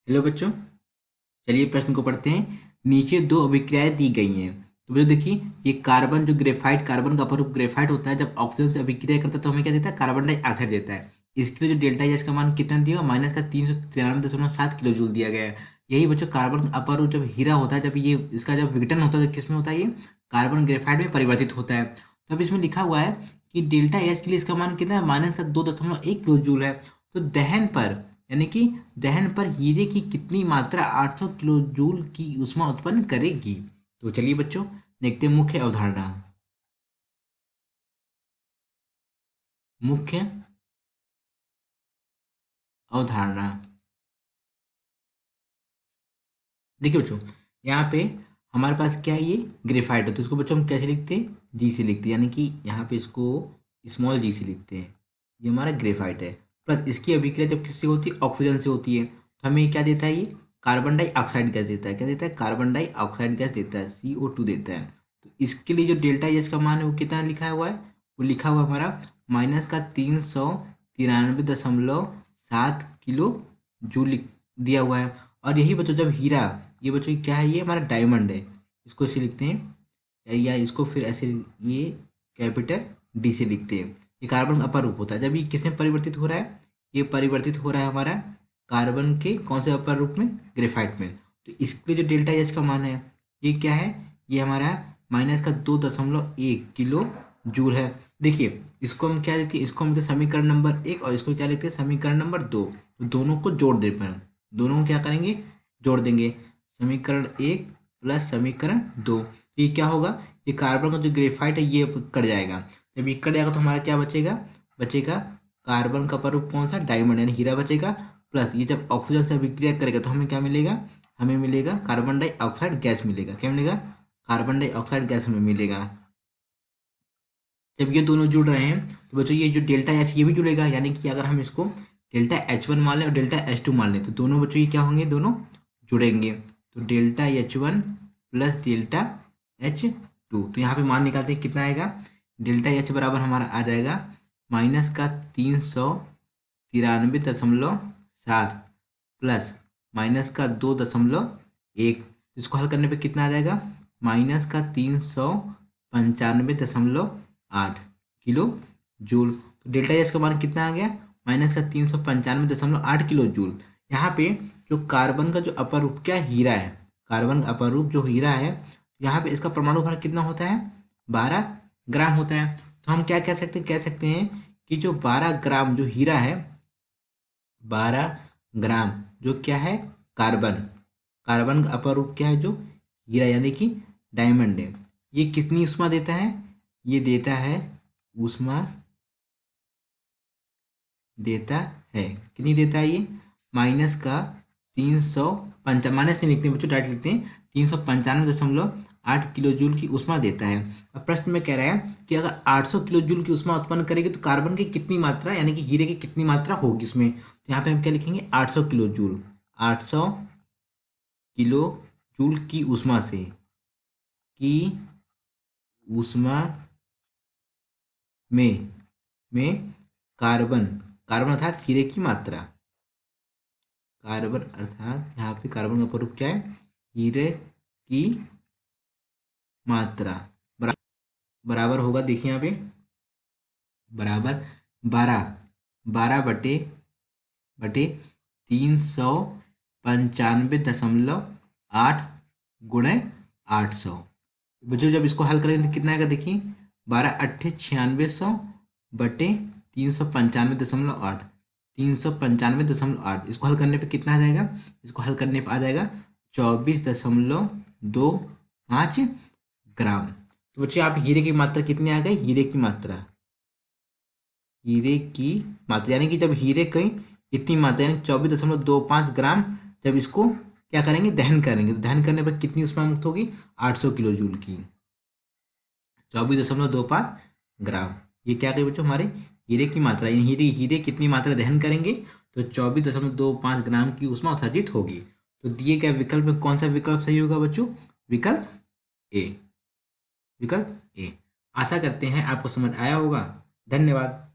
Hello बच्चों, चलिए प्रश्न को पढ़ते हैं। नीचे दो अभिक्रियाएं दी गई हैं। तो बच्चों देखिए, ये कार्बन जो ग्रेफाइट, कार्बन का अपरूप ग्रेफाइट होता है, जब ऑक्सीजन से अभिक्रिया करता है तो हमें क्या देता है? कार्बन डाइऑक्साइड देता है। इसके लिए जो डेल्टा एच का मान कितना दिया? माइनस का 393.7 किलो जूल दिया गया है। यही बच्चों कार्बन का अपरूप जब हीरा होता है, जब ये इसका जब विघटन होता है तो किस में होता है? ये कार्बन ग्रेफाइट में परिवर्तित होता है। तो अब इसमें लिखा हुआ है कि डेल्टा एच के लिए इसका मान कितना है? माइनस का 2.1 किलो जूल है। तो दहन पर, यानी कि दहन पर हीरे की कितनी मात्रा 800 किलो जूल की ऊष्मा उत्पन्न करेगी? तो चलिए बच्चों, देखते हैं मुख्य अवधारणा। मुख्य अवधारणा, देखिए बच्चों, यहाँ पे हमारे पास क्या है? ये ग्रेफाइट है, तो इसको बच्चों हम कैसे लिखते हैं? जी से लिखते हैं, यानी कि यहाँ पे इसको स्मॉल जी से लिखते हैं। ये हमारा ग्रेफाइट है। प्लस इसकी अभिक्रिया जब किससे होती है? ऑक्सीजन से होती है। तो हमें क्या देता है? ये कार्बन डाइऑक्साइड गैस देता है। क्या देता है? कार्बन डाइऑक्साइड गैस देता है, CO2 देता है। तो इसके लिए जो डेल्टा एच का मान है वो कितना लिखा हुआ है? वो लिखा हुआ है हमारा माइनस का 393.7 किलो जूल दिया हुआ है। और यही बच्चों जब हीरा, ये बच्चों क्या है? ये हमारा डायमंड है। इसको ऐसे लिखते हैं, या इसको फिर ऐसे, ये कैपिटल डी से लिखते हैं। ये कार्बन का अपर रूप होता है। जब ये किसमें परिवर्तित हो रहा है? ये परिवर्तित हो रहा है हमारा कार्बन के कौन से अपर रूप में? ग्रेफाइट में। तो इसके लिए जो डेल्टा एच का मान है, ये क्या है? ये हमारा माइनस का 2.1 किलो जूल है। देखिए, इसको हम क्या लिखते हैं? इसको हम लिखते हैं समीकरण नंबर 1, और इसको क्या लिखते हैं? समीकरण नंबर 2। तो दोनों को जोड़ देते हैं, दोनों को क्या करेंगे? जोड़ देंगे। समीकरण 1 प्लस समीकरण 2, तो ये क्या होगा? ये कार्बन का जो ग्रेफाइट है ये कट जाएगा। जब ये कट जाएगा तो हमारा क्या बचेगा? बचेगा कार्बन का परमाणु कौन सा? डायमंड, यानी हीरा बचेगा। प्लस ये जब ऑक्सीजन से अभिक्रिया करेगा तो हमें क्या मिलेगा? हमें मिलेगा कार्बन डाइऑक्साइड गैस मिलेगा। क्या मिलेगा? कार्बन डाइऑक्साइड गैस हमें मिलेगा। जब ये दोनों जुड़ रहे हैं तो बच्चों ये जो डेल्टा एच ये भी जुड़ेगा, यानी कि अगर हम इसको डेल्टा H1 मान लें और डेल्टा H2 मान लें तो दोनों बच्चों ये क्या होंगे? दोनों जुड़ेंगे। तो delta H1 plus delta H2, तो यहाँ पे मान निकालते हैं, कितना आएगा? डेल्टा एच बराबर हमारा आ जाएगा माइनस का 393.7 प्लस माइनस का 2.1। इसको हल करने पे कितना आ जाएगा? माइनस का 395.8 किलो जूल। तो डेल्टा एच का मान कितना आ गया? माइनस का 395.8 किलो जूल। यहाँ पे जो कार्बन का जो अपर रूप क्या हीरा है, कार्बन का अपर रूप जो हीरा है, यहाँ पे इसका परमाणु भार कितना होता है? 12 ग्राम होता है। तो हम क्या कह सकते हैं? कह सकते हैं कि जो 12 ग्राम जो हीरा है, 12 ग्राम जो क्या है? कार्बन, कार्बन का अपर रूप क्या है? जो हीरा यानी कि डायमंड है, ये कितनी ऊष्मा देता है? ये देता है ऊष्मा, देता है, कितनी देता है ये? माइनस का 355, माइनस नहीं लिखते हैं बच्चों, डायरेक्ट लिखते हैं, 395.8 किलो जूल की ऊष्मा देता है। अब प्रश्न में कह रहा है कि अगर 800 किलो जूल की ऊष्मा उत्पन्न करेगी तो कार्बन की कितनी मात्रा, यानी कि हीरे की कितनी मात्रा होगी इसमें? तो यहाँ पे हम क्या लिखेंगे? 800 किलो जूल, 800 किलो जूल की ऊष्मा से, की ऊष्मा में कार्बन, कार्बन अर्थात हीरे की मात्रा, कार्बन अर्थात यहाँ पे कार्बन का स्वरूप क्या है? हीरे की मात्रा बराबर होगा, देखिए यहाँ पे बराबर 12 395.8 गुणे 800। बच्चों जब इसको हल करेंगे तो कितना आएगा? देखिए 12 × 8 = 9600 बटे 395.8, 395.8, इसको हल करने पे कितना आ जाएगा? इसको हल करने पे आ जाएगा 24.25 ग्राम। तो बच्चे आप हीरे की मात्रा कितनी आ गई? हीरे की मात्रा, हीरे की मात्रा यानी कि जब हीरे की इतनी मात्रा यानी 24.25 ग्राम, जब इसको क्या करेंगे? दहन करेंगे, तो दहन करने पर कितनी ऊष्मा मुक्त होगी? 800 किलो जूल की, 24.25 ग्राम। ये क्या कहे बच्चों? हमारे हीरे की मात्रा, यानी हीरे हीरे कितनी मात्रा दहन करेंगे तो 24.25 ग्राम की ऊष्मा उत्सर्जित होगी। तो दिए गए विकल्प में कौन सा विकल्प सही होगा बच्चों? विकल्प ए, विकल्प ए। आशा करते हैं आपको समझ आया होगा। धन्यवाद।